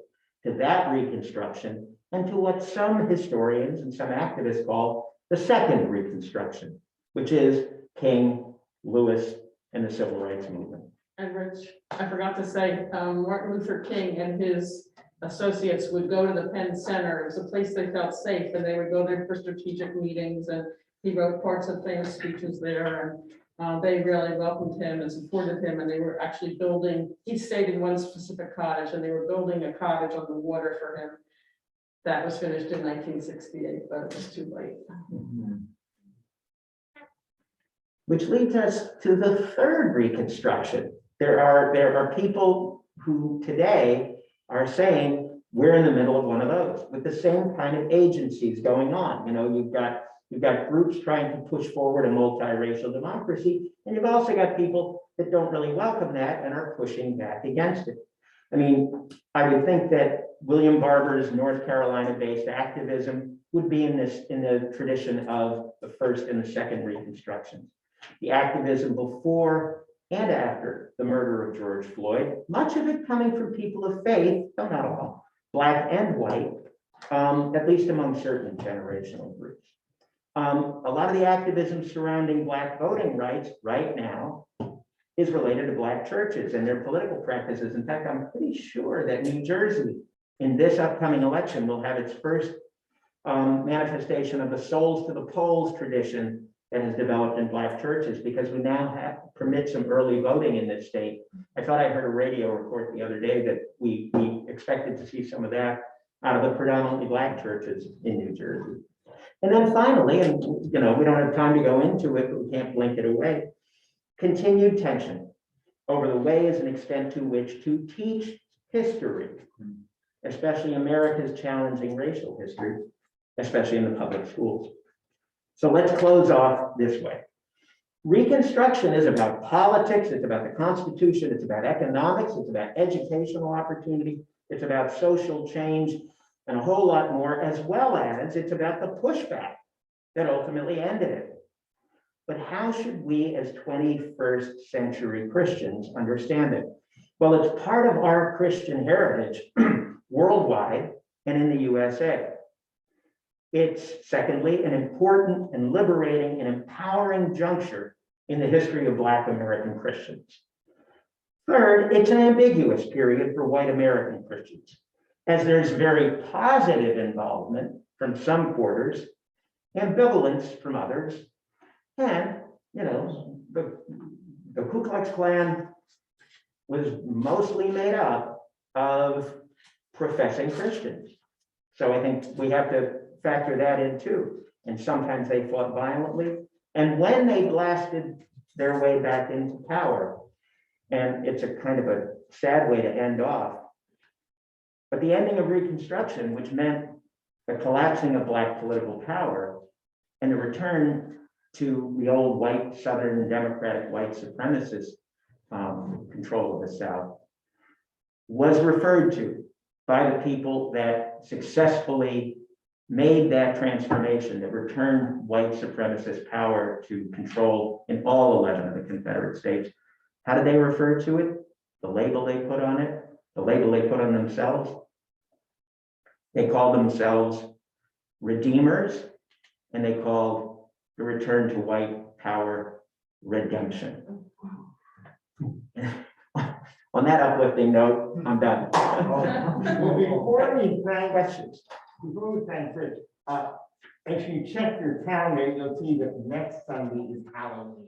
A: to that Reconstruction and to what some historians and some activists call the second Reconstruction, which is King, Lewis, and the civil rights movement.
G: And Rich, I forgot to say, Martin Luther King and his associates would go to the Penn Center. It was a place they felt safe, and they would go there for strategic meetings, and he wrote parts of famous speeches there, and they really welcomed him and supported him, and they were actually building, he stayed in one specific cottage, and they were building a cottage on the water for him. That was finished in 1968, but it was too late.
A: Which leads us to the third Reconstruction. There are people who today are saying we're in the middle of one of those with the same kind of agencies going on. You've got groups trying to push forward a multiracial democracy, and you've also got people that don't really welcome that and are pushing back against it. I mean, I would think that William Barber's North Carolina-based activism would be in the tradition of the first and the second Reconstructions. The activism before and after the murder of George Floyd, much of it coming from people of faith, though not all, Black and white, at least among certain generational groups. A lot of the activism surrounding Black voting rights right now is related to Black churches and their political practices. In fact, I'm pretty sure that New Jersey in this upcoming election will have its first manifestation of the souls to the polls tradition that has developed in Black churches, because we now permit some early voting in this state. I thought I heard a radio report the other day that we expected to see some of that out of the predominantly Black churches in New Jersey. And then finally, and we don't have time to go into it, but we can't blink it away, continued tension over the ways and extent to which to teach history. especially America's challenging racial history, especially in the public schools. So let's close off this way. Reconstruction is about politics, it's about the Constitution, it's about economics, it's about educational opportunity, it's about social change, and a whole lot more, as well as it's about the pushback that ultimately ended it. But how should we as 21st century Christians understand it? Well, it's part of our Christian heritage worldwide and in the USA. It's, secondly, an important and liberating and empowering juncture in the history of Black American Christians. Third, it's an ambiguous period for white American Christians, as there's very positive involvement from some quarters, ambivalence from others, and, you know, the Ku Klux Klan was mostly made up of professing Christians. So I think we have to factor that in too. And sometimes they fought violently. And when they blasted their way back into power, and it's a kind of a sad way to end off, but the ending of Reconstruction, which meant the collapsing of Black political power and the return to the old white Southern Democratic white supremacist control of the South, was referred to by the people that successfully made that transformation, that returned white supremacist power to control in all 11 of the Confederate states. How did they refer to it? The label they put on it, the label they put on themselves. They called themselves redeemers, and they called the return to white power redemption. On that uplifting note, I'm done.
H: Well, before we thank,
A: Questions?
H: before we thank Rich, if you check your calendar, you'll see that next Sunday is Halloween.